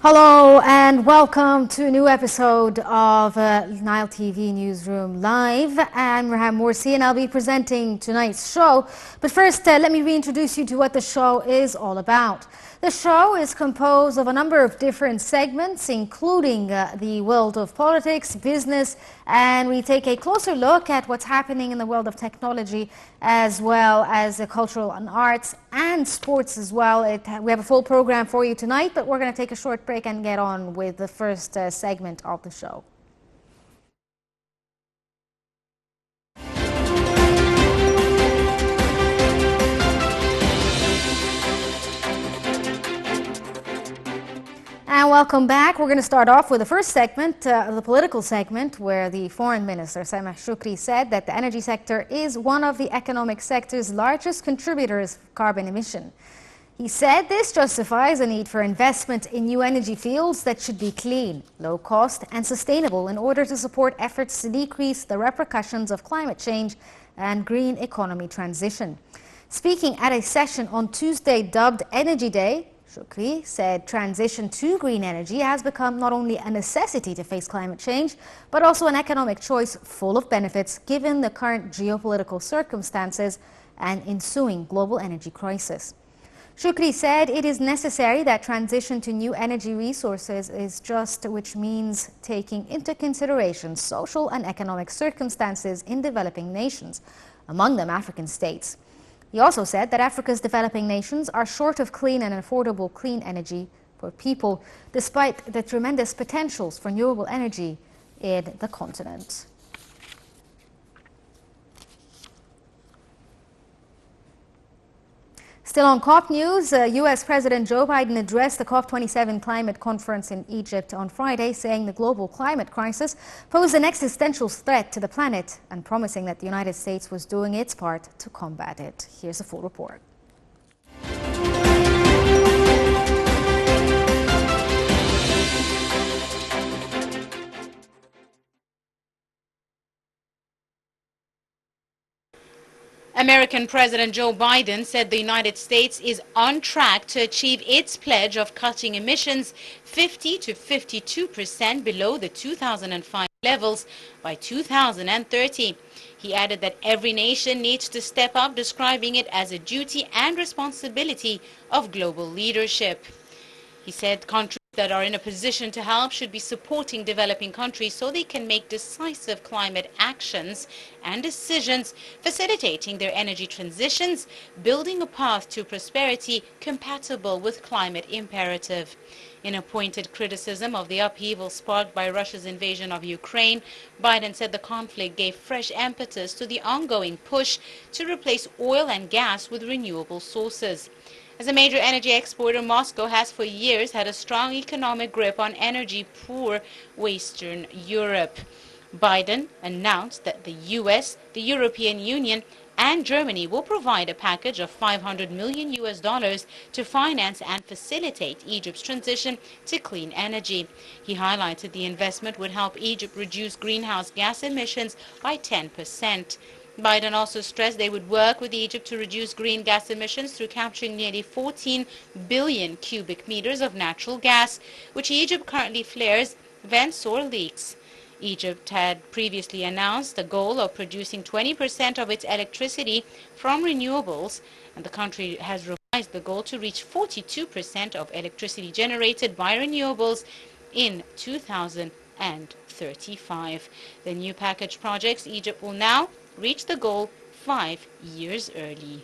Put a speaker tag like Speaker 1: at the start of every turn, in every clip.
Speaker 1: Hello and welcome to a new episode of Nile TV Newsroom Live. I'm Raham Morsi and I'll be presenting tonight's show. But first, let me reintroduce you to what the show is all about. The show is composed of a number of different segments, including the world of politics, business, and we take a closer look at what's happening in the world of technology, as well as the cultural and arts and sports as well. We have a full program for you tonight, but we're going to take a short break and get on with the first segment of the show. And welcome back. We're going to start off with the first segment, the political segment, where the Foreign Minister, Sameh Shoukry, said that the energy sector is one of the economic sector's largest contributors of carbon emission. He said this justifies a need for investment in new energy fields that should be clean, low cost and sustainable in order to support efforts to decrease the repercussions of climate change and green economy transition. Speaking at a session on Tuesday dubbed Energy Day, Shoukry said transition to green energy has become not only a necessity to face climate change, but also an economic choice full of benefits given the current geopolitical circumstances and ensuing global energy crisis. Shoukry said it is necessary that transition to new energy resources is just, which means taking into consideration social and economic circumstances in developing nations, among them African states. He also said that Africa's developing nations are short of clean and affordable clean energy for people, despite the tremendous potentials for renewable energy in the continent. Still on COP news, U.S. President Joe Biden addressed the COP27 climate conference in Egypt on Friday, saying the global climate crisis posed an existential threat to the planet and promising that the United States was doing its part to combat it. Here's a full report.
Speaker 2: American President Joe Biden said the United States is on track to achieve its pledge of cutting emissions 50 to 52% below the 2005 levels by 2030. He added that every nation needs to step up, describing it as a duty and responsibility of global leadership. He said countries that are in a position to help should be supporting developing countries so they can make decisive climate actions and decisions, facilitating their energy transitions, building a path to prosperity compatible with climate imperative. In a pointed criticism of the upheaval sparked by Russia's invasion of Ukraine, Biden said the conflict gave fresh impetus to the ongoing push to replace oil and gas with renewable sources. As a major energy exporter, Moscow has for years had a strong economic grip on energy-poor Western Europe. Biden announced that the U.S., the European Union, and Germany will provide a package of $500 million to finance and facilitate Egypt's transition to clean energy. He highlighted the investment would help Egypt reduce greenhouse gas emissions by 10%. Biden also stressed they would work with Egypt to reduce green gas emissions through capturing nearly 14 billion cubic meters of natural gas, which Egypt currently flares, vents or leaks. Egypt had previously announced a goal of producing 20% of its electricity from renewables, and the country has revised the goal to reach 42% of electricity generated by renewables in 2035. The new package projects Egypt will now reach the goal 5 years early.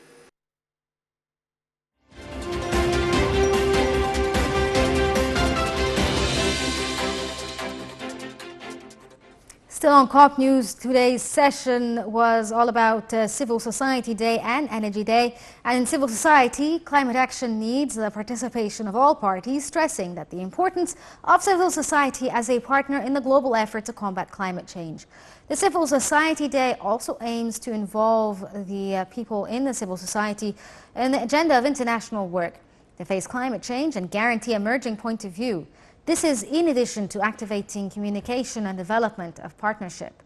Speaker 1: Still on COP News, today's session was all about Civil Society Day and Energy Day. And in civil society, climate action needs the participation of all parties, stressing that the importance of civil society as a partner in the global effort to combat climate change. The Civil Society Day also aims to involve the people in the civil society in the agenda of international work to face climate change and guarantee emerging point of view. This is in addition to activating communication and development of partnership.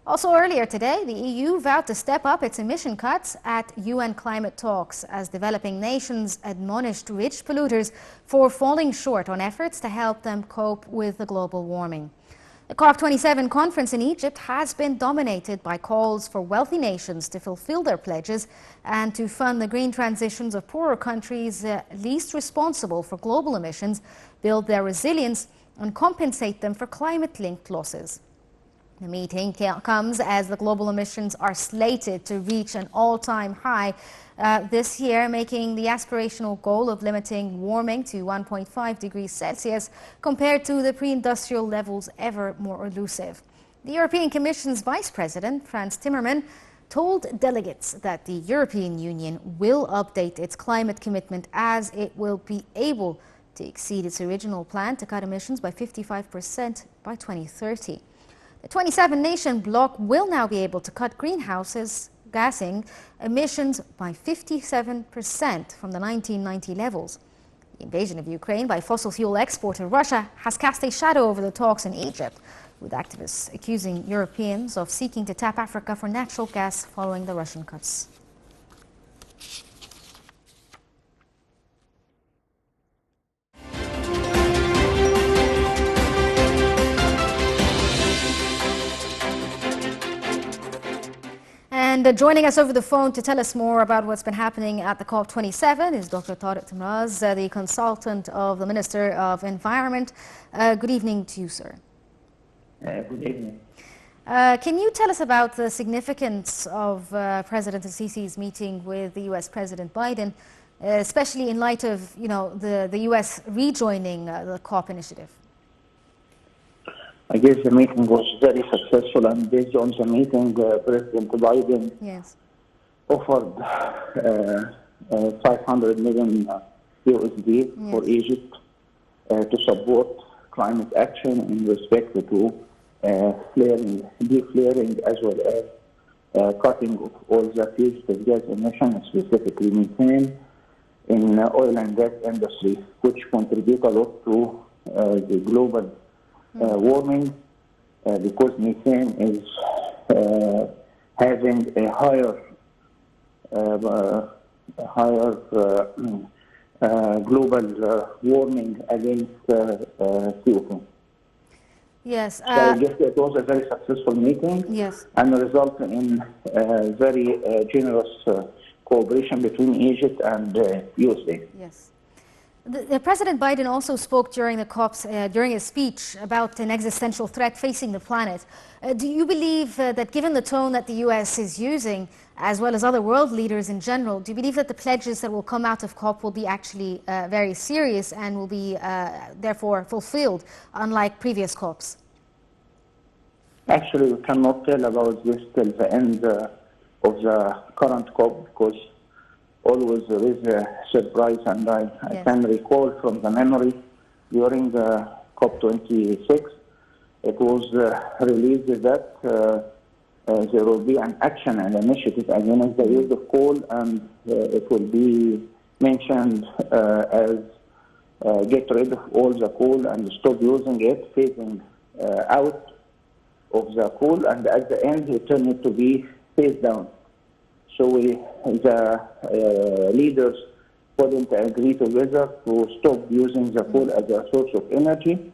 Speaker 1: Also earlier today, the EU vowed to step up its emission cuts at UN climate talks as developing nations admonished rich polluters for falling short on efforts to help them cope with the global warming. The COP27 conference in Egypt has been dominated by calls for wealthy nations to fulfill their pledges and to fund the green transitions of poorer countries least responsible for global emissions, build their resilience and compensate them for climate-linked losses. The meeting comes as the global emissions are slated to reach an all-time high this year, making the aspirational goal of limiting warming to 1.5 degrees Celsius compared to the pre-industrial levels ever more elusive. The European Commission's Vice President, Frans Timmermans, told delegates that the European Union will update its climate commitment as it will be able to exceed its original plan to cut emissions by 55% by 2030. The 27-nation bloc will now be able to cut greenhouse gassing emissions by 57% from the 1990 levels. The invasion of Ukraine by fossil fuel exporter Russia has cast a shadow over the talks in Egypt, with activists accusing Europeans of seeking to tap Africa for natural gas following the Russian cuts. And joining us over the phone to tell us more about what's been happening at the COP27 is Dr. Tariq Temraz, the consultant of the Minister of Environment. Good evening to you, sir.
Speaker 3: Good evening.
Speaker 1: Can you tell us about the significance of President Sisi's meeting with the U.S. President Biden, especially in light of, the U.S. rejoining the COP initiative?
Speaker 3: I guess the meeting was very successful, and based on the meeting, President Biden offered 500 million USD for Egypt to support climate action in respect to deflaring, as well as cutting of all the fugitive gas emissions, specifically methane, in oil and gas industry, which contribute a lot to the global warming, because methane is having a higher global warming against CO2.
Speaker 1: Yes.
Speaker 3: So I guess it was a very successful meeting.
Speaker 1: Yes.
Speaker 3: And resulted in very generous cooperation between Egypt and USA.
Speaker 1: Yes. The President Biden also spoke during the COPs, during his speech, about an existential threat facing the planet. Do you believe that given the tone that the U.S. is using, as well as other world leaders in general, do you believe that the pledges that will come out of COP will be actually very serious and will be therefore fulfilled, unlike previous COPs?
Speaker 3: Actually, we cannot tell about this till the end of the current COP, because always there is a surprise, and I can recall from the memory during the COP26, it was released that there will be an action and initiative against the use of coal, and it will be mentioned as get rid of all the coal and stop using it, phasing out of the coal, and at the end it turned to be phased down. So the leaders couldn't agree together to stop using the coal as a source of energy.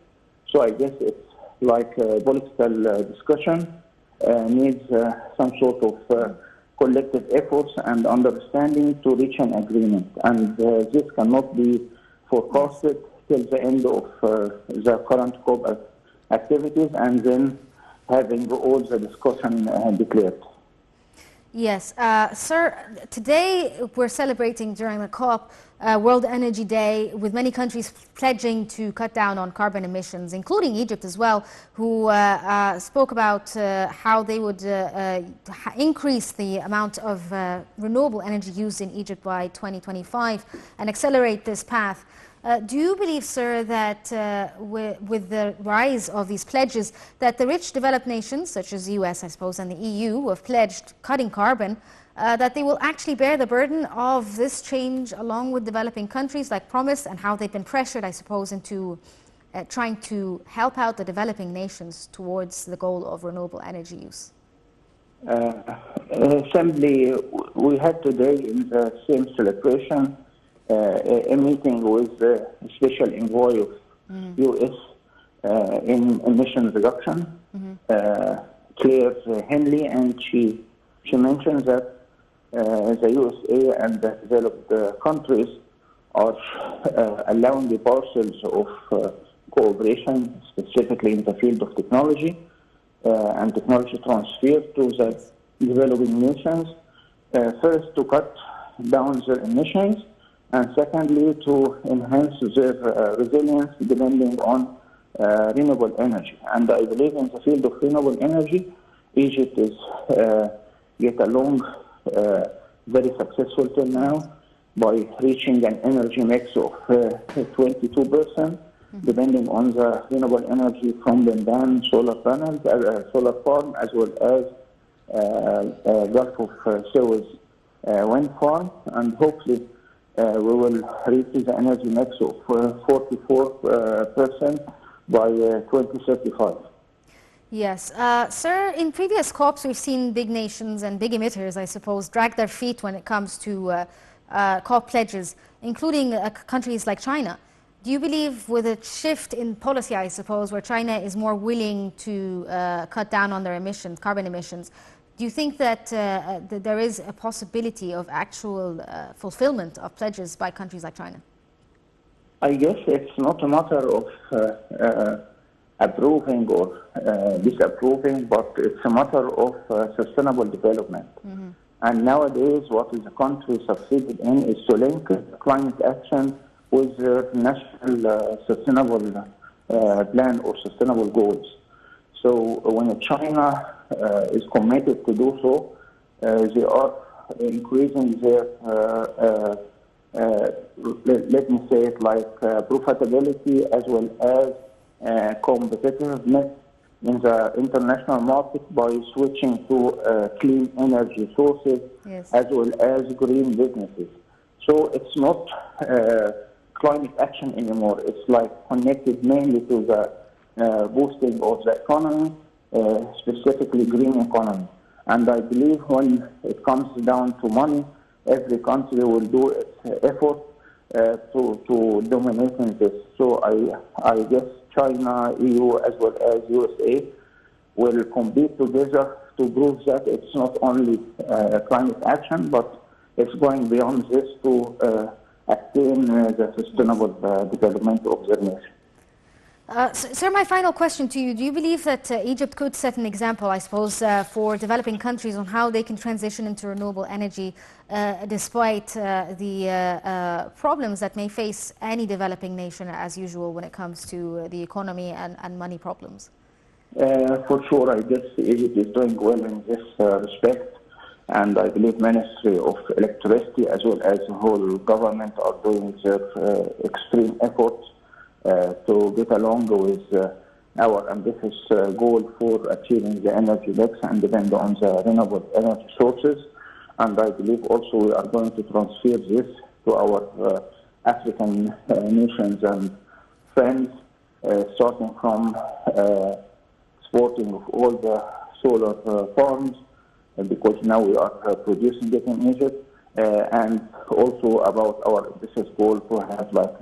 Speaker 3: So I guess it's like a political discussion needs some sort of collective efforts and understanding to reach an agreement. And this cannot be forecasted till the end of the current COP activities, and then having all the discussion declared.
Speaker 1: Yes. Sir, today we're celebrating during the COP World Energy Day, with many countries pledging to cut down on carbon emissions, including Egypt as well, who spoke about how they would increase the amount of renewable energy used in Egypt by 2025 and accelerate this path. Do you believe, sir, that with the rise of these pledges, that the rich developed nations, such as the US, I suppose, and the EU, who have pledged cutting carbon, that they will actually bear the burden of this change along with developing countries like Promise, and how they've been pressured, I suppose, into trying to help out the developing nations towards the goal of renewable energy use?
Speaker 3: Simply, we had today in the same celebration a meeting with the special envoy of U.S. In emission reduction, Claire Henley, and she mentioned that the USA and the developed countries are allowing the parcels of cooperation, specifically in the field of technology and technology transfer to the developing nations, first to cut down their emissions, and secondly to enhance their resilience depending on renewable energy. And I believe in the field of renewable energy, Egypt is get along very successful till now by reaching an energy mix of 22%, depending on the renewable energy from the dam, solar panels, solar farm, as well as Gulf of Suez wind farm, and hopefully we will reach the energy mix of 44% by 2035.
Speaker 1: Yes. Sir, in previous COPs, we've seen big nations and big emitters, I suppose, drag their feet when it comes to COP pledges, including countries like China. Do you believe with a shift in policy, I suppose, where China is more willing to cut down on their emissions, carbon emissions, do you think that, that there is a possibility of actual fulfillment of pledges by countries like China?
Speaker 3: I guess it's not a matter of approving or disapproving, but it's a matter of sustainable development. And nowadays, what the country succeeded in is to link climate action with their national sustainable plan or sustainable goals. So when China is committed to do so, they are increasing their, let me say it like profitability as well as competitiveness in the international market by switching to clean energy sources as well as green businesses. So it's not climate action anymore. It's like connected mainly to the boosting of the economy, specifically green economy. And I believe when it comes down to money, every country will do its effort to dominate in this. So I guess China, EU, as well as USA will compete together to prove that it's not only climate action, but it's going beyond this to attain the sustainable development of their nation.
Speaker 1: Sir, my final question to you. Do you believe that Egypt could set an example, I suppose, for developing countries on how they can transition into renewable energy despite the problems that may face any developing nation as usual when it comes to the economy and money problems?
Speaker 3: For sure, I guess Egypt is doing well in this respect. And I believe Ministry of Electricity as well as the whole government are doing their extreme efforts to get along with our ambitious goal for achieving the energy mix and depend on the renewable energy sources. And I believe also we are going to transfer this to our African nations and friends, starting from exporting of all the solar farms, because now we are producing it in Egypt, and also about our ambitious goal to have like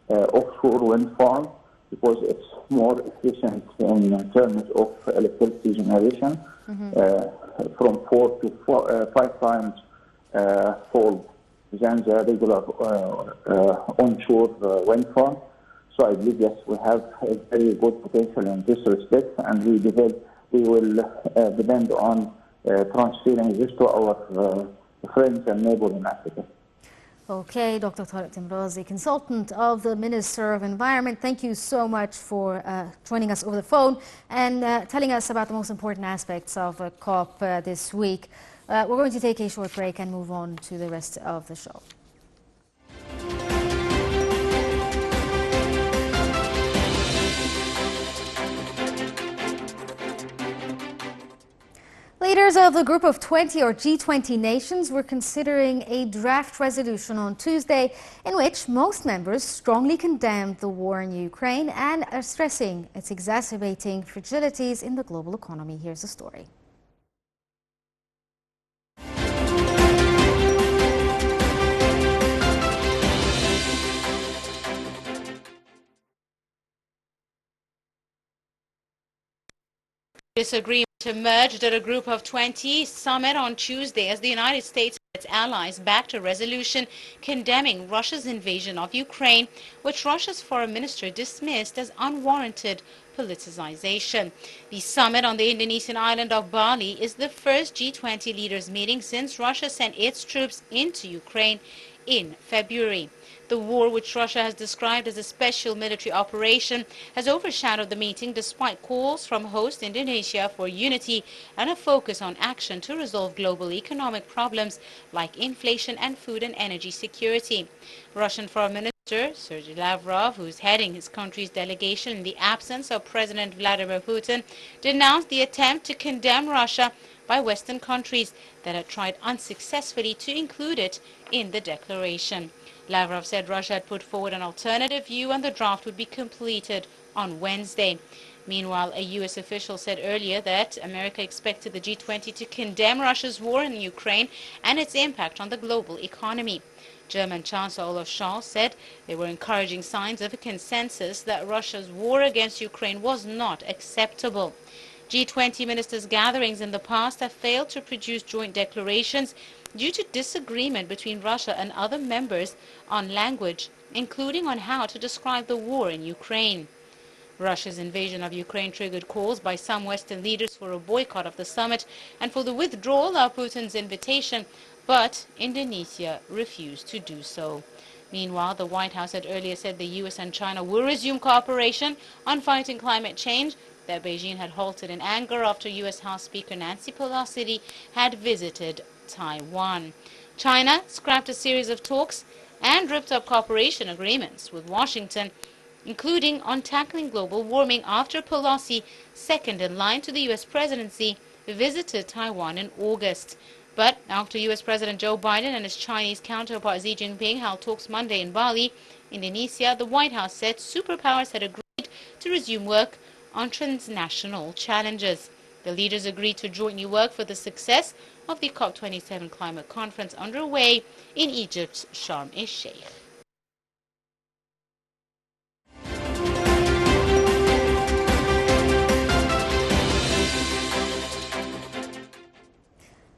Speaker 3: offshore wind farm, because it's more efficient in terms of electricity generation, from 4 to 5 times fold than the regular onshore wind farm. So I believe, yes, we have a very good potential in this respect, and we will depend on transferring this to our friends and neighbors in Africa.
Speaker 1: Okay, Dr. Tariq Timrazi, consultant of the Minister of Environment, thank you so much for joining us over the phone and telling us about the most important aspects of COP this week. We're going to take a short break and move on to the rest of the show. Leaders of the Group of 20 or G20 nations were considering a draft resolution on Tuesday in which most members strongly condemned the war in Ukraine and are stressing its exacerbating fragilities in the global economy. Here's the story.
Speaker 2: Disagreement emerged at a Group of 20 summit on Tuesday as the United States and its allies backed a resolution condemning Russia's invasion of Ukraine, which Russia's foreign minister dismissed as unwarranted politicization. The summit on the Indonesian island of Bali is the first G20 leaders meeting since Russia sent its troops into Ukraine in February. The war, which Russia has described as a special military operation, has overshadowed the meeting despite calls from host Indonesia for unity and a focus on action to resolve global economic problems like inflation and food and energy security. Russian Foreign Minister Sergei Lavrov, who is heading his country's delegation in the absence of President Vladimir Putin, denounced the attempt to condemn Russia by Western countries that had tried unsuccessfully to include it in the declaration. Lavrov said Russia had put forward an alternative view and the draft would be completed on Wednesday. Meanwhile, a U.S. official said earlier that America expected the G20 to condemn Russia's war in Ukraine and its impact on the global economy. German Chancellor Olaf Scholz said there were encouraging signs of a consensus that Russia's war against Ukraine was not acceptable. G20 ministers' gatherings in the past have failed to produce joint declarations due to disagreement between Russia and other members on language, including on how to describe the war in Ukraine. Russia's invasion of Ukraine triggered calls by some Western leaders for a boycott of the summit and for the withdrawal of Putin's invitation, but Indonesia refused to do so. Meanwhile, the White House had earlier said the U.S. and China will resume cooperation on fighting climate change that Beijing had halted in anger after U.S. House Speaker Nancy Pelosi had visited Taiwan. China scrapped a series of talks and ripped up cooperation agreements with Washington, including on tackling global warming after Pelosi, second in line to the U.S. presidency, visited Taiwan in August. But after U.S. President Joe Biden and his Chinese counterpart Xi Jinping held talks Monday in Bali, Indonesia, the White House said superpowers had agreed to resume work on transnational challenges. The leaders agreed to jointly work for the success of the COP27 climate conference underway in Egypt's Sharm el-Sheikh.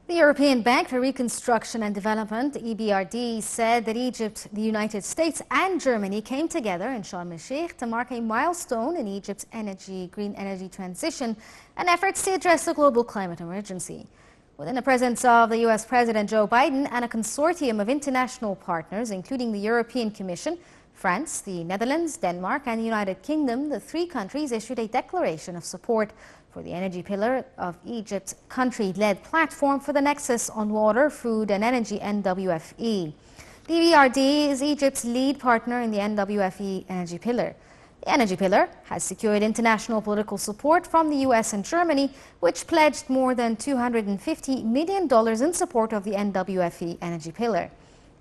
Speaker 1: The European Bank for Reconstruction and Development, EBRD, said that Egypt, the United States and Germany came together in Sharm el-Sheikh to mark a milestone in Egypt's green energy transition and efforts to address the global climate emergency. Within the presence of the U.S. President Joe Biden and a consortium of international partners, including the European Commission, France, the Netherlands, Denmark and the United Kingdom, the three countries issued a declaration of support for the energy pillar of Egypt's country-led platform for the Nexus on Water, Food and Energy (NWFE). The EBRD is Egypt's lead partner in the NWFE energy pillar. The energy pillar has secured international political support from the U.S. and Germany, which pledged more than $250 million in support of the NWFE energy pillar.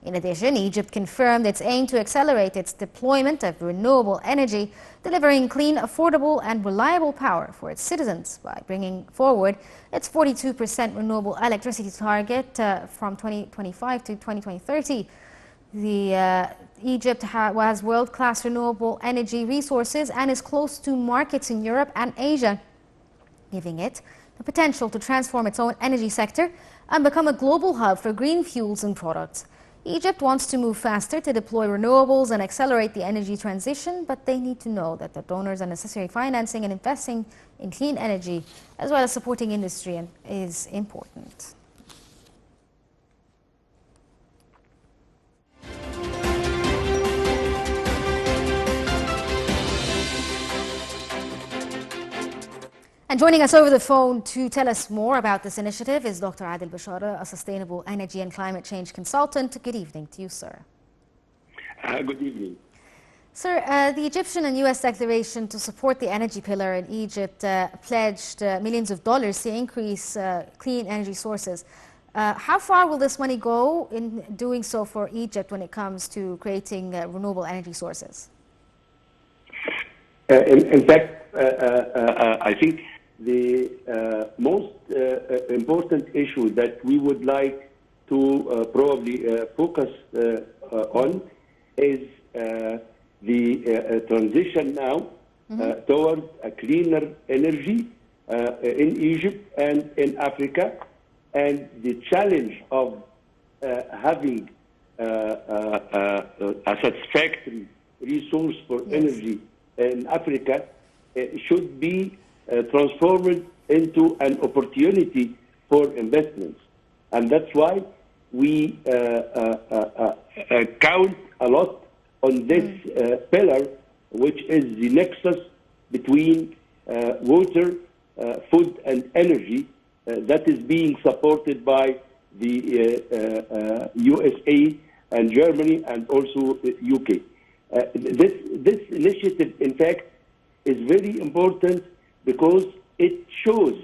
Speaker 1: In addition, Egypt confirmed its aim to accelerate its deployment of renewable energy, delivering clean, affordable and reliable power for its citizens by bringing forward its 42% renewable electricity target from 2025 to 2030. Egypt has world-class renewable energy resources and is close to markets in Europe and Asia, giving it the potential to transform its own energy sector and become a global hub for green fuels and products. Egypt wants to move faster to deploy renewables and accelerate the energy transition, but they need to know that the donors are necessary financing and investing in clean energy, as well as supporting industry, is important. And joining us over the phone to tell us more about this initiative is Dr. Adil Bashara, a sustainable energy and climate change consultant. Good evening to you, sir.
Speaker 4: Good evening.
Speaker 1: Sir, the Egyptian and U.S. declaration to support the energy pillar in Egypt pledged millions of dollars to increase clean energy sources. How far will this money go in doing so for Egypt when it comes to creating renewable energy sources?
Speaker 4: In fact, I think the most important issue that we would like to probably focus on is the transition now towards a cleaner energy in Egypt and in Africa, and the challenge of having a satisfactory resource for energy in Africa should be transformed into an opportunity for investments. And that's why we count a lot on this pillar, which is the nexus between water, food, and energy that is being supported by the USA and Germany and also UK. This initiative, in fact, is very important because it shows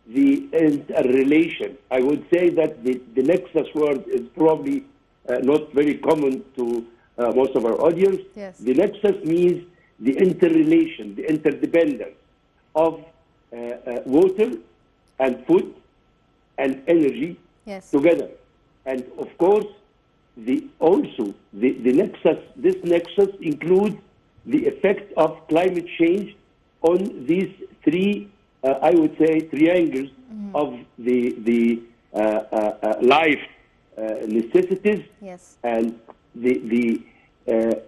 Speaker 4: the interrelation. I would say that the nexus word is probably not very common to most of our audience.
Speaker 1: Yes.
Speaker 4: The nexus means the interrelation, the interdependence of water and food and energy together. And of course, the nexus, this nexus includes the effect of climate change on these three, I would say, triangles of the life necessities.
Speaker 1: Yes.
Speaker 4: And this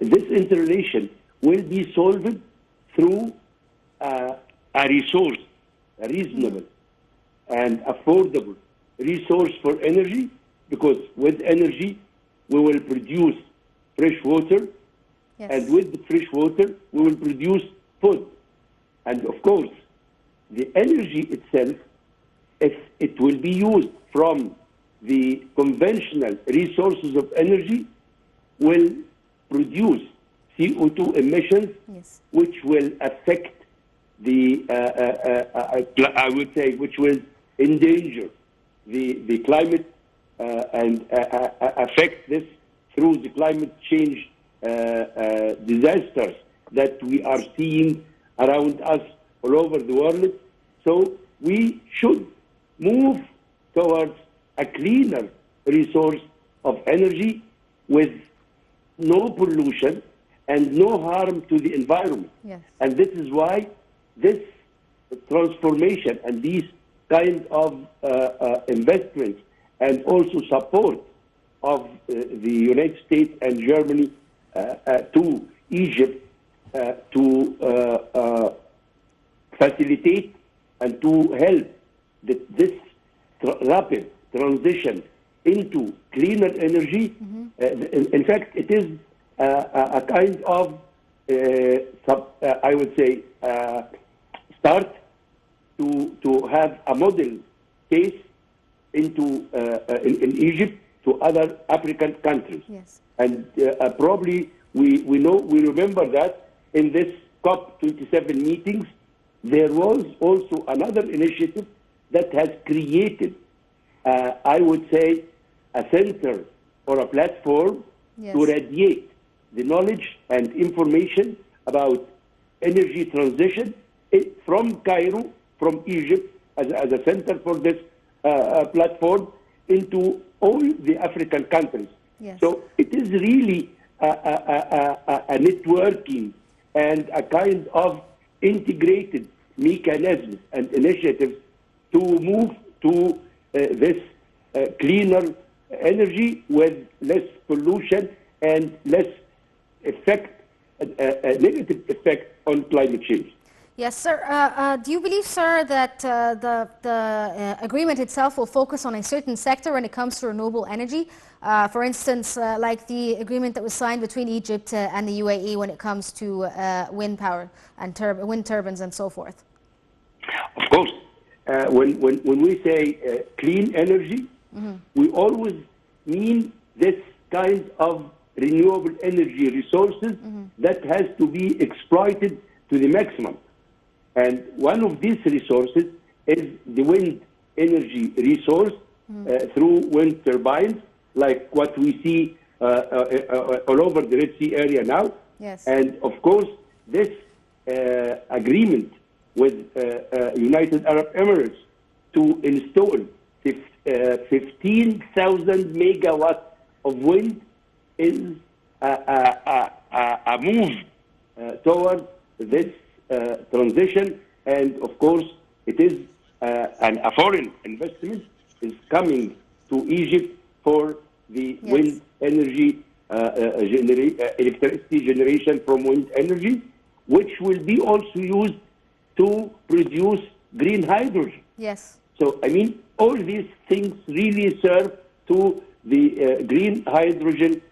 Speaker 4: interrelation will be solved through a resource, a reasonable and affordable resource for energy, because with energy we will produce fresh water, and with the fresh water we will produce food. And of course, the energy itself, if it will be used from the conventional resources of energy, will produce CO2 emissions, which will affect the, I would say, which will endanger the climate and affect this through the climate change disasters that we are seeing around us all over the world. So we should move towards a cleaner resource of energy with no pollution and no harm to the environment. And this is why this transformation and these kind of investments and also support of the United States and Germany to Egypt to facilitate and to help this rapid transition into cleaner energy. In fact, it is a kind of, I would say, start to have a model case into in Egypt to other African countries. And probably we remember that in this COP27 meetings, there was also another initiative that has created, I would say, a center or a platform to radiate the knowledge and information about energy transition from Cairo, from Egypt, as a center for this platform, into all the African countries. So it is really a networking and a kind of integrated mechanism and initiatives to move to this cleaner energy with less pollution and less effect, negative effect on climate change.
Speaker 1: Yes, sir. Do you believe, sir, that the agreement itself will focus on a certain sector when it comes to renewable energy? For instance, like the agreement that was signed between Egypt and the UAE when it comes to wind power and wind turbines and so forth?
Speaker 4: Of course. When we say clean energy, we always mean this kind of renewable energy resources that has to be exploited to the maximum. And one of these resources is the wind energy resource through wind turbines, like what we see all over the Red Sea area now. And of course, this agreement with United Arab Emirates to install 15,000 megawatts of wind is a move towards this transition, and of course it is a foreign investment is coming to Egypt for the wind energy, electricity generation from wind energy, which will be also used to produce green hydrogen.
Speaker 1: Yes.
Speaker 4: So, I mean, all these things really serve to the green hydrogen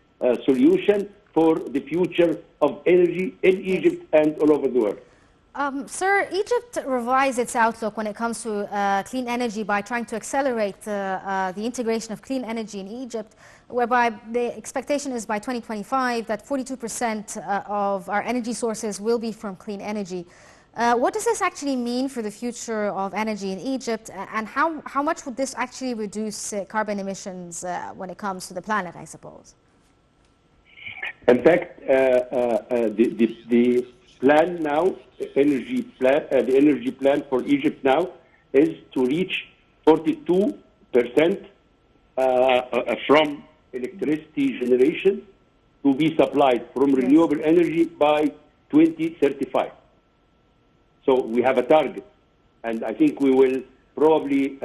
Speaker 4: solution for the future of energy in Egypt and all over the world.
Speaker 1: Sir, Egypt revised its outlook when it comes to clean energy by trying to accelerate the integration of clean energy in Egypt, whereby the expectation is by 2025 that 42% of our energy sources will be from clean energy. What does this actually mean for the future of energy in Egypt, and how much would this actually reduce carbon emissions when it comes to the planet, I suppose?
Speaker 4: In fact, the plan now, the energy plan for Egypt now is to reach 42% from electricity generation to be supplied from renewable energy by 2035. So we have a target, and I think we will probably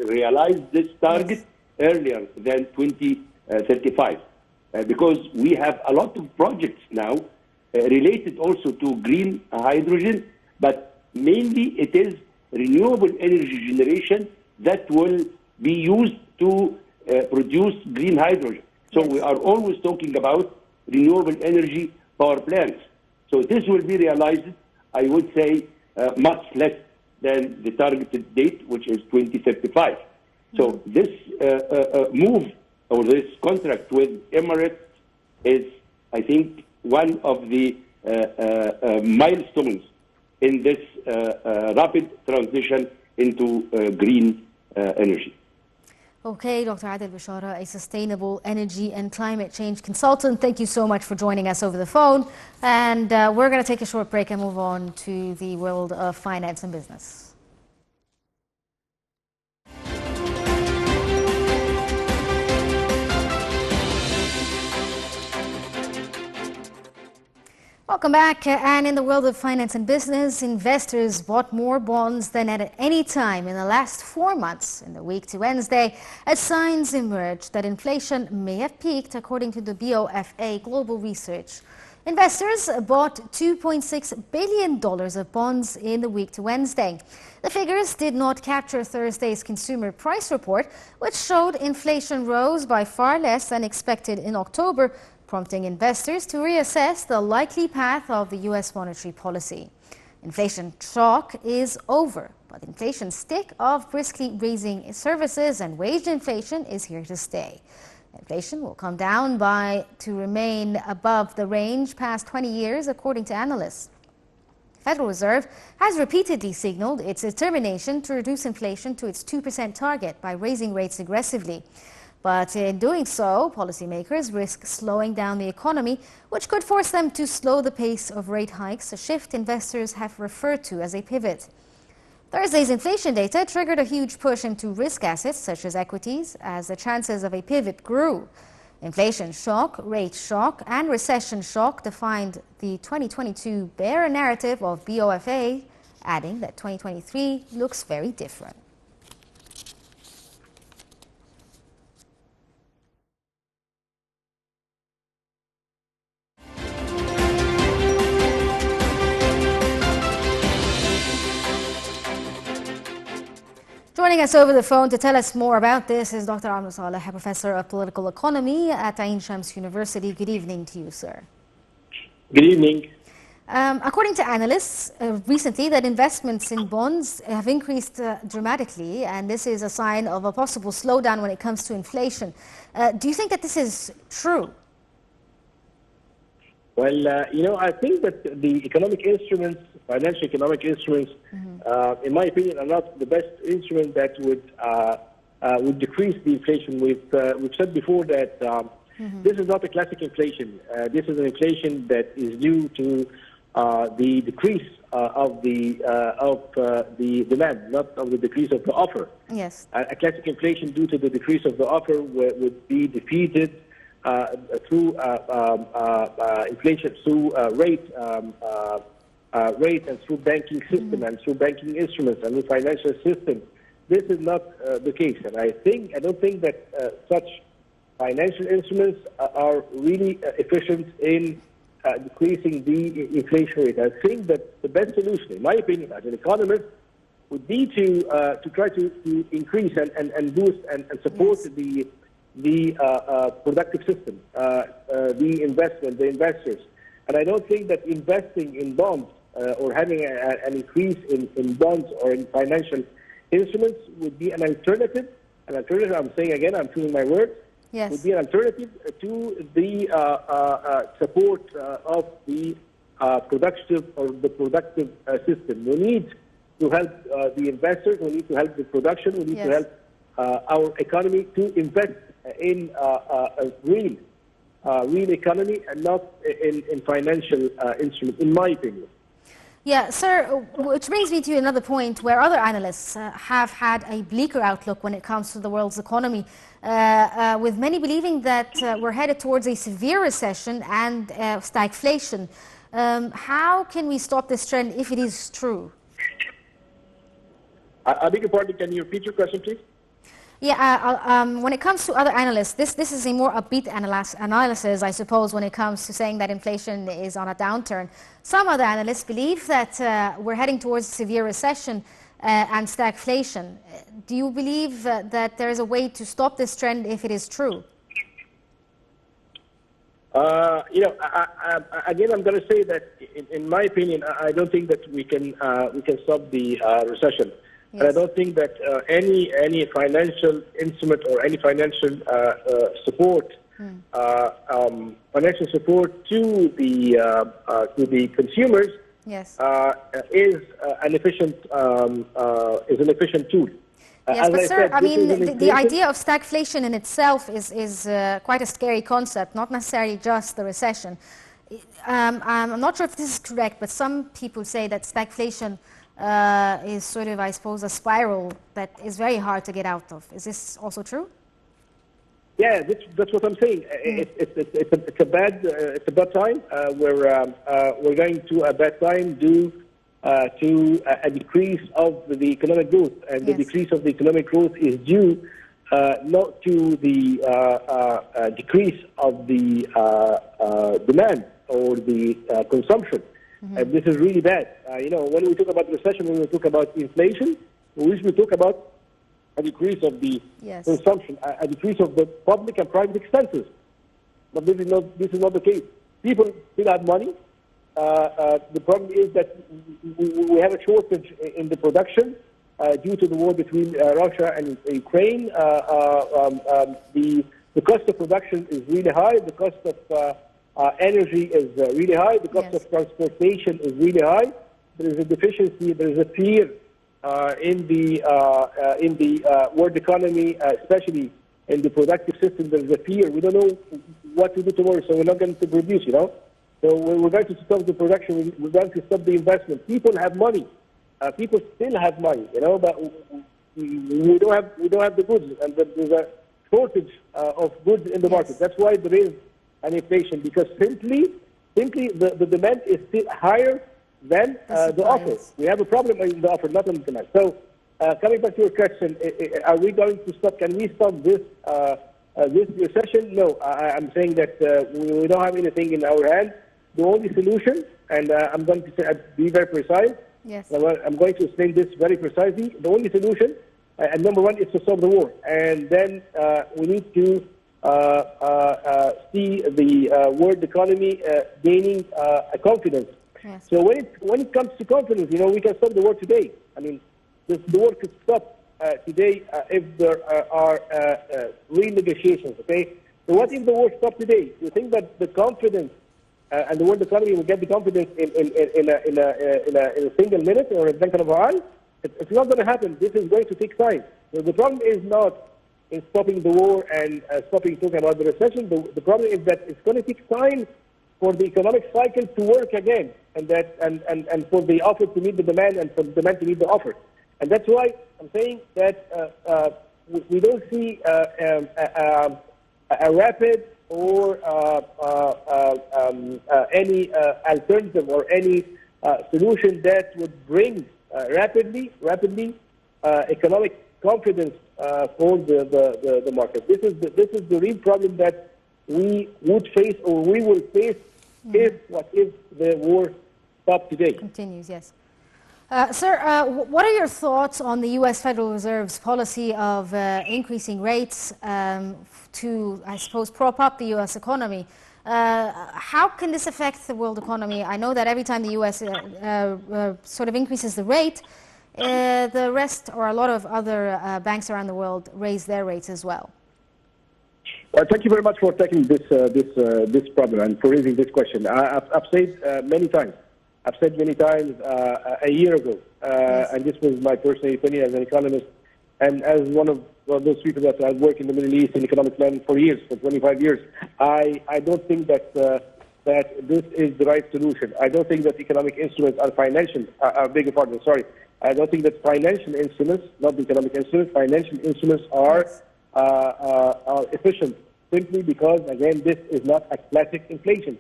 Speaker 4: realize this target earlier than 2035. Because we have a lot of projects now related also to green hydrogen, but mainly it is renewable energy generation that will be used to produce green hydrogen. So we are always talking about renewable energy power plants. So this will be realized, I would say, much less than the targeted date, which is 2035. So this move or this contract with Emirates is, I think, one of the milestones in this rapid transition into green energy.
Speaker 1: Okay, Dr. Adel Bishara, a sustainable energy and climate change consultant. Thank you so much for joining us over the phone. And we're going to take a short break and move on to the world of finance and business. Welcome back. And in the world of finance and business, investors bought more bonds than at any time in the last 4 months in the week to Wednesday, as signs emerged that inflation may have peaked, according to the BOFA Global Research. Investors bought $2.6 billion of bonds in the week to Wednesday. The figures did not capture Thursday's consumer price report, which showed inflation rose by far less than expected in October, prompting investors to reassess the likely path of the U.S. monetary policy. Inflation shock is over, but inflation stick of briskly raising services and wage inflation is here to stay. Inflation will come down to remain above the range past 20 years, according to analysts. The Federal Reserve has repeatedly signaled its determination to reduce inflation to its 2% target by raising rates aggressively. But in doing so, policymakers risk slowing down the economy, which could force them to slow the pace of rate hikes, a shift investors have referred to as a pivot. Thursday's inflation data triggered a huge push into risk assets such as equities as the chances of a pivot grew. Inflation shock, rate shock, and recession shock defined the 2022 bear narrative of BOFA, adding that 2023 looks very different. Joining us over the phone to tell us more about this is Dr. Amr Saleh, a professor of political economy at Ain Shams University. Good evening to you, sir.
Speaker 5: Good evening.
Speaker 1: According to analysts, recently that investments in bonds have increased dramatically, and this is a sign of a possible slowdown when it comes to inflation. Do you think that this is true?
Speaker 5: Well, I think that the economic instruments, financial economic instruments, in my opinion, are not the best instrument that would decrease the inflation. We've said before that this is not a classic inflation. This is an inflation that is due to the decrease of the demand, not of the decrease of the offer.
Speaker 1: Yes.
Speaker 5: A classic inflation due to the decrease of the offer would be defeated through inflation, through rate rate and through banking system and through banking instruments and the financial system. This is not the case, and I don't think that such financial instruments are really efficient in decreasing the inflation rate. I think that the best solution, in my opinion, as an economist, would be to try to increase and boost and support the productive system, the investment, the investors. And I don't think that investing in bonds or having an increase in bonds or in financial instruments would be an alternative. An alternative, I'm saying again, I'm choosing my words, would be an alternative to the support of the productive system. We need to help the investors, we need to help the production, we need to help our economy to invest in a real economy and not in financial instruments, in my opinion.
Speaker 1: Yeah, sir, which brings me to another point where other analysts have had a bleaker outlook when it comes to the world's economy, with many believing that we're headed towards a severe recession and stagflation. How can we stop this trend if it is true?
Speaker 5: I beg your pardon, can you repeat your question, please?
Speaker 1: Yeah, when it comes to other analysts, this is a more upbeat analysis, I suppose, when it comes to saying that inflation is on a downturn. Some other analysts believe that we're heading towards severe recession and stagflation. Do you believe that there is a way to stop this trend if it is true?
Speaker 5: Again, I'm going to say that, in my opinion, I don't think that we can stop the recession. Yes. And I don't think that any financial instrument or any financial support, to the consumers,
Speaker 1: yes,
Speaker 5: is an efficient tool.
Speaker 1: Yes, but sir, I mean, the idea of stagflation in itself is quite a scary concept, not necessarily just the recession. I'm not sure if this is correct, but some people say that stagflation is sort of, I suppose, a spiral that is very hard to get out of. Is this also true?
Speaker 5: Yeah, that's what I'm saying. It's a bad time. We're going to a bad time due to a decrease of the economic growth, and the decrease of the economic growth is due not to the decrease of the demand or the consumption. And this is really bad. When we talk about recession, when we talk about inflation, we usually talk about a decrease of the consumption, a decrease of the public and private expenses. But this is not the case. People still have money. The problem is that we have a shortage in the production due to the war between Russia and Ukraine. The cost of production is really high. The cost of energy is really high. The cost of transportation is really high. There is a deficiency. There is a fear in the world economy, especially in the productive system. There is a fear. We don't know what to do tomorrow, so we're not going to produce. So we're going to stop the production. We're going to stop the investment. People have money. People still have money. But we don't have the goods, and there's a shortage of goods in the market. That's why there is an inflation, because simply the demand is still higher than the offer. We have a problem in the offer, not in the demand. So coming back to your question, are we going to stop? Can we stop this recession? No, I'm saying that we don't have anything in our hands. The only solution, and I'm going to say, be very precise.
Speaker 1: Yes.
Speaker 5: I'm going to explain this very precisely. The only solution, and number one, is to stop the war, and then we need to see the world economy gaining confidence. Yes. So when it comes to confidence, we can stop the war today. I mean, the war could stop today if there are real negotiations. Okay. So what if the war stopped today? Do you think that the confidence and the world economy will get the confidence in a single minute or a blink of an eye? It's not going to happen. This is going to take time. So the problem is not in stopping the war and stopping talking about the recession. The problem is that it's going to take time for the economic cycle to work again, and for the offer to meet the demand, and for the demand to meet the offer. And that's why I'm saying that we don't see a rapid or any alternative or any solution that would bring rapidly economic confidence for the market. This is the real problem that we would face, or we will face, if the war stopped today.
Speaker 1: Continues, yes. Sir, what are your thoughts on the U.S. Federal Reserve's policy of increasing rates to, I suppose, prop up the U.S. economy? How can this affect the world economy? I know that every time the U.S. sort of increases the rate, the rest or a lot of other banks around the world raise their rates as well.
Speaker 5: Well, thank you very much for taking this problem and for raising this question. I've said many times. I've said many times a year ago, and this was my personal opinion as an economist and as one of those people that have worked in the Middle East in economic planning for years, for 25 years. I don't think that this is the right solution. I don't think that economic instruments are financial. I beg your pardon, sorry. I don't think that financial instruments, not the economic instruments, financial instruments are efficient, simply because, again, this is not a classic inflation.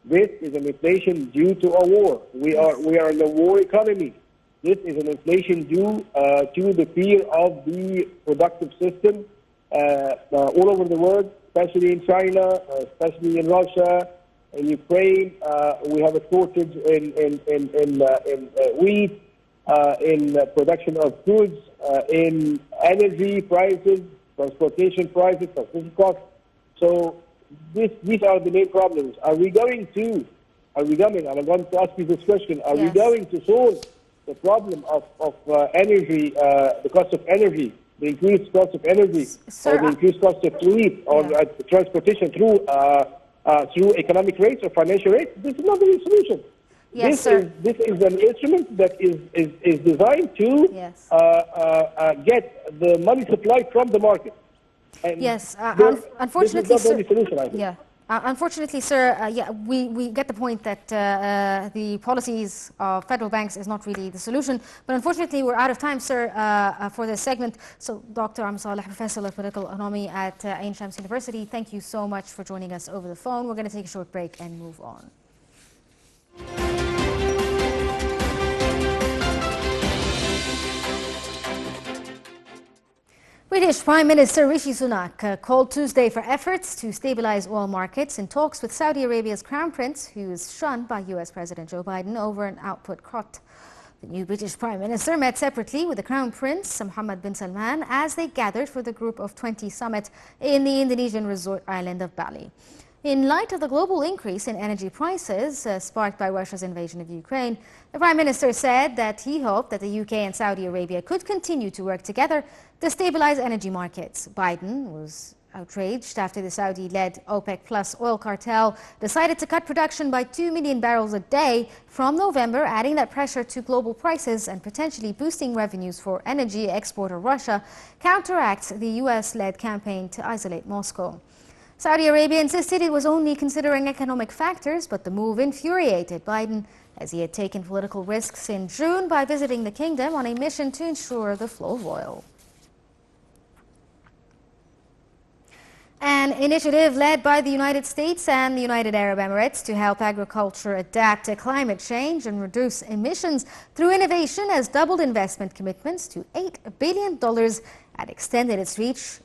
Speaker 5: This is an inflation due to a war. We are in a war economy. This is an inflation due to the fear of the productive system all over the world, especially in China, especially in Russia, in Ukraine. We have a shortage in wheat, in production of goods, in energy prices, transportation prices, transportation costs. So these are the main problems. And I'm going to ask you this question, are we going to solve the problem of energy, the cost of energy, the increased cost of energy, or the increased cost of wheat, or transportation through economic rates or financial rates? This is not the solution.
Speaker 1: Yes,
Speaker 5: this is an instrument that is designed to get the money supply from the market. And
Speaker 1: unfortunately,
Speaker 5: this is not the only solution, I think.
Speaker 1: Unfortunately, sir, we get the point that the policies of federal banks is not really the solution. But unfortunately, we're out of time, sir, for this segment. So, Dr. Saleh, Professor of Political Economy at Ain Shams University, thank you so much for joining us over the phone. We're going to take a short break and move on. British Prime Minister Rishi Sunak called Tuesday for efforts to stabilize oil markets in talks with Saudi Arabia's Crown Prince, who is shunned by US President Joe Biden over an output cut. The new British Prime Minister met separately with the Crown Prince, Mohammed bin Salman, as they gathered for the Group of 20 summit in the Indonesian resort island of Bali. In light of the global increase in energy prices sparked by Russia's invasion of Ukraine, the Prime Minister said that he hoped that the UK and Saudi Arabia could continue to work together to stabilize energy markets. Biden was outraged after the Saudi-led OPEC Plus oil cartel decided to cut production by 2 million barrels a day from November, adding that pressure to global prices and potentially boosting revenues for energy exporter Russia counteracts the US-led campaign to isolate Moscow. Saudi Arabia insisted it was only considering economic factors, but the move infuriated Biden as he had taken political risks in June by visiting the kingdom on a mission to ensure the flow of oil. An initiative led by the United States and the United Arab Emirates to help agriculture adapt to climate change and reduce emissions through innovation has doubled investment commitments to $8 billion and extended its reach.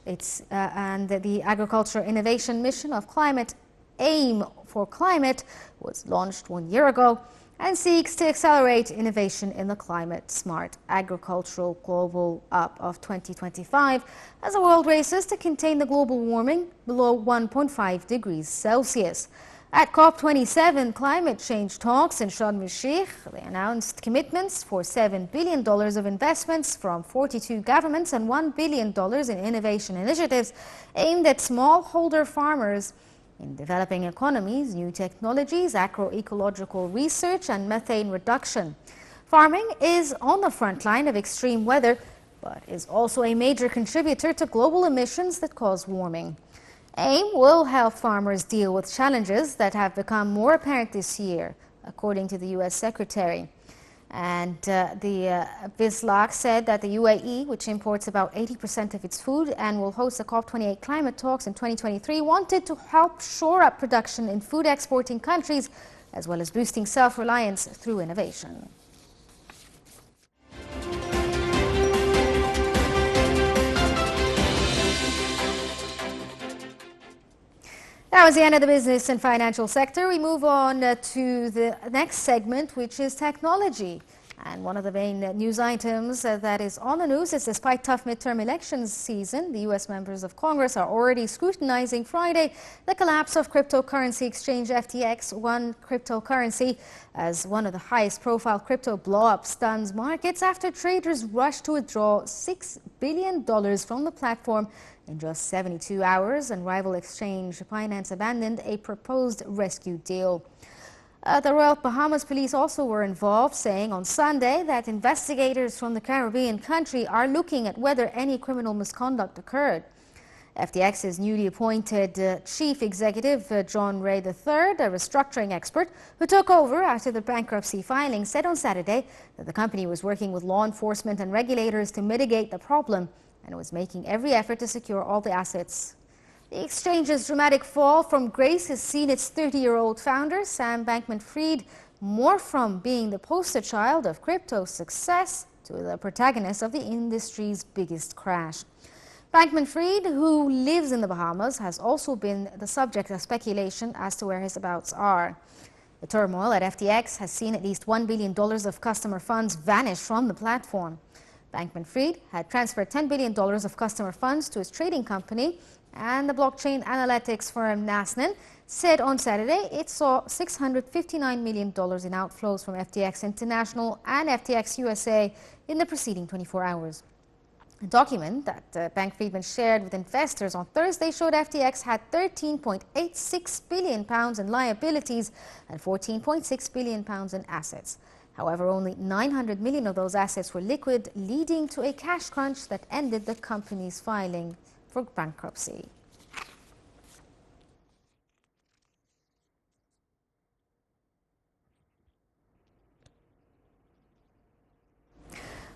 Speaker 1: And the Agriculture Innovation Mission of Climate Aim for Climate was launched 1 year ago and seeks to accelerate innovation in the climate-smart agricultural global up of 2025 as the world races to contain the global warming below 1.5 degrees Celsius. At COP27 climate change talks in Sharm el-Sheikh, they announced commitments for $7 billion of investments from 42 governments and $1 billion in innovation initiatives aimed at smallholder farmers in developing economies, new technologies, agroecological research, and methane reduction. Farming is on the front line of extreme weather, but is also a major contributor to global emissions that cause warming. AIM will help farmers deal with challenges that have become more apparent this year, according to the U.S. Secretary. And the BISLAC said that the UAE, which imports about 80% of its food and will host the COP28 climate talks in 2023, wanted to help shore up production in food exporting countries as well as boosting self-reliance through innovation. That was the end of the business and financial sector. We move on to the next segment, which is technology. And one of the main news items that is on the news is despite tough midterm elections season, the U.S. members of Congress are already scrutinizing Friday the collapse of cryptocurrency exchange FTX, one cryptocurrency, as one of the highest profile crypto blow-ups stuns markets after traders rushed to withdraw $6 billion from the platform in just 72 hours, and rival exchange Binance abandoned a proposed rescue deal. The Royal Bahamas police also were involved, saying on Sunday that investigators from the Caribbean country are looking at whether any criminal misconduct occurred. FTX's newly appointed chief executive, John Ray III, a restructuring expert who took over after the bankruptcy filing, said on Saturday that the company was working with law enforcement and regulators to mitigate the problem and was making every effort to secure all the assets. The exchange's dramatic fall from grace has seen its 30-year-old founder, Sam Bankman-Fried, morph from being the poster child of crypto success to the protagonist of the industry's biggest crash. Bankman-Fried, who lives in the Bahamas, has also been the subject of speculation as to where his abouts are. The turmoil at FTX has seen at least $1 billion of customer funds vanish from the platform. Bankman-Fried had transferred $10 billion of customer funds to his trading company, and the blockchain analytics firm Nasdaq said on Saturday it saw $659 million in outflows from FTX International and FTX USA in the preceding 24 hours. A document that Bankman-Fried shared with investors on Thursday showed FTX had £13.86 billion in liabilities and £14.6 billion in assets. However, only $900 million of those assets were liquid, leading to a cash crunch that ended the company's filing for bankruptcy.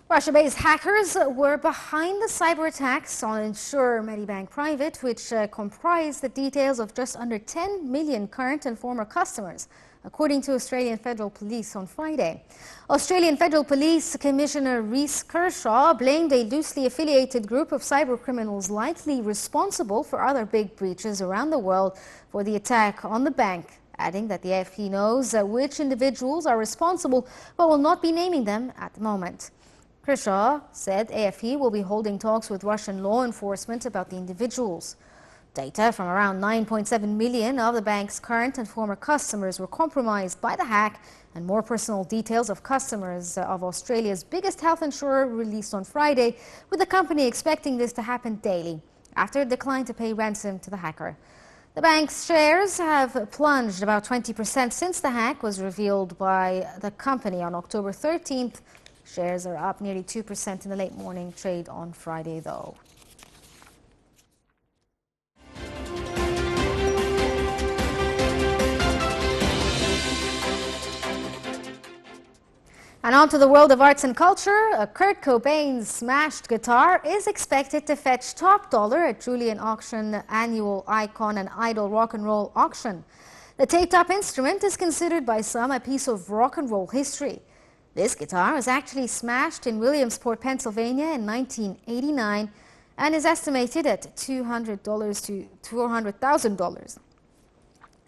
Speaker 1: Russia-based hackers were behind the cyber attacks on insurer Medibank Private, which comprised the details of just under 10 million current and former customers, according to Australian Federal Police on Friday. Australian Federal Police Commissioner Rhys Kershaw blamed a loosely affiliated group of cyber criminals likely responsible for other big breaches around the world for the attack on the bank, adding that the AFP knows which individuals are responsible but will not be naming them at the moment. Kershaw said AFP will be holding talks with Russian law enforcement about the individuals. Data from around 9.7 million of the bank's current and former customers were compromised by the hack, and more personal details of customers of Australia's biggest health insurer released on Friday, with the company expecting this to happen daily after it declined to pay ransom to the hacker. The bank's shares have plunged about 20% since the hack was revealed by the company on October 13th. Shares are up nearly 2% in the late morning trade on Friday, though. And on to the world of arts and culture. Kurt Cobain's smashed guitar is expected to fetch top dollar at Julian Auction annual Icon and Idol rock and roll auction. The taped-up instrument is considered by some a piece of rock and roll history. This guitar was actually smashed in Williamsport, Pennsylvania in 1989 and is estimated at $200 to $400,000.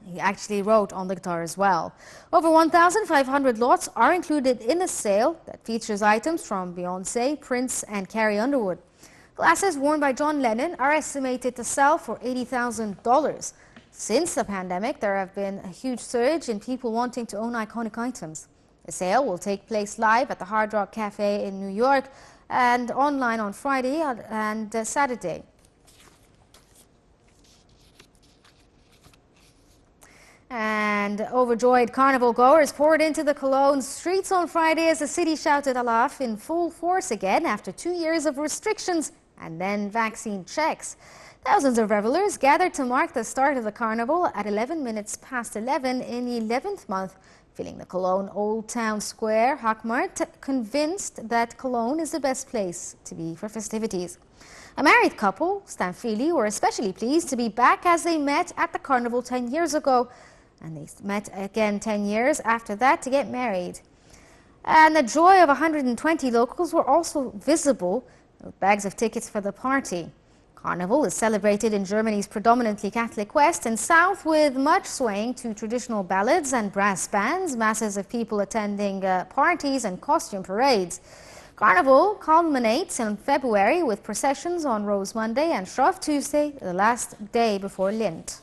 Speaker 1: He actually wrote on the guitar as well. Over 1,500 lots are included in the sale that features items from Beyoncé, Prince and Carrie Underwood. Glasses worn by John Lennon are estimated to sell for $80,000. Since the pandemic, there have been a huge surge in people wanting to own iconic items. The sale will take place live at the Hard Rock Cafe in New York and online on Friday and Saturday. And overjoyed carnival goers poured into the Cologne streets on Friday as the city shouted Alaf in full force again after 2 years of restrictions and then vaccine checks. Thousands of revelers gathered to mark the start of the carnival at 11 minutes past 11 in the 11th month, filling the Cologne Old Town Square. Hochmart convinced that Cologne is the best place to be for festivities. A married couple, Stanfili, were especially pleased to be back as they met at the carnival 10 years ago. And they met again 10 years after that to get married. And the joy of 120 locals were also visible with bags of tickets for the party. Carnival is celebrated in Germany's predominantly Catholic West and South with much swaying to traditional ballads and brass bands, masses of people attending parties and costume parades. Carnival culminates in February with processions on Rose Monday and Shrove Tuesday, the last day before Lent.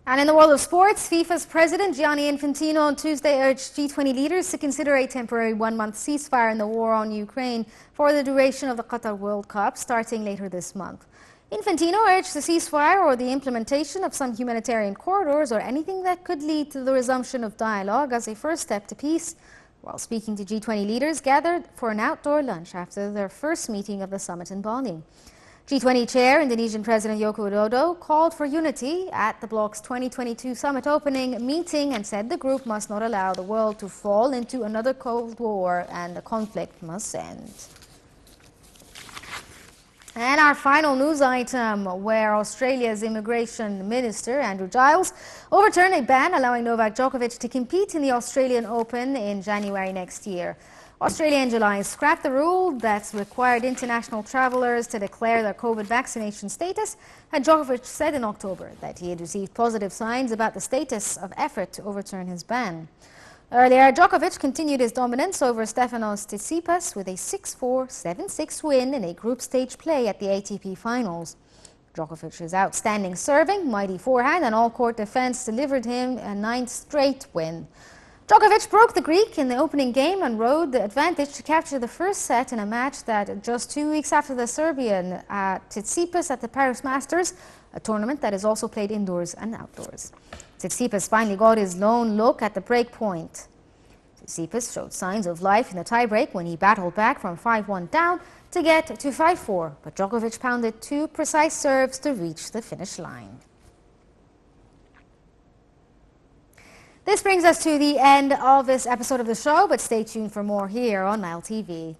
Speaker 1: And in the world of sports, FIFA's president Gianni Infantino on Tuesday urged G20 leaders to consider a temporary one-month ceasefire in the war on Ukraine for the duration of the Qatar World Cup starting later this month. Infantino urged the ceasefire or the implementation of some humanitarian corridors or anything that could lead to the resumption of dialogue as a first step to peace, while speaking to G20 leaders gathered for an outdoor lunch after their first meeting of the summit in Bali. G20 chair, Indonesian President Joko Widodo, called for unity at the bloc's 2022 summit opening meeting and said the group must not allow the world to fall into another Cold War and the conflict must end. And our final news item, where Australia's Immigration Minister, Andrew Giles, overturned a ban allowing Novak Djokovic to compete in the Australian Open in January next year. Australia in July scrapped the rule that required international travelers to declare their COVID vaccination status, and Djokovic said in October that he had received positive signs about the status of effort to overturn his ban. Earlier, Djokovic continued his dominance over Stefanos Tsitsipas with a 6-4, 7-6 win in a group stage play at the ATP Finals. Djokovic's outstanding serving, mighty forehand and all-court defense delivered him a 9th straight win. Djokovic broke the Greek in the opening game and rode the advantage to capture the first set in a match that just 2 weeks after the Serbian Tsitsipas at the Paris Masters, a tournament that is also played indoors and outdoors. Tsitsipas finally got his lone look at the break point. Tsitsipas showed signs of life in the tiebreak when he battled back from 5-1 down to get to 5-4, but Djokovic pounded 2 precise serves to reach the finish line. This brings us to the end of this episode of the show, but stay tuned for more here on Nile TV.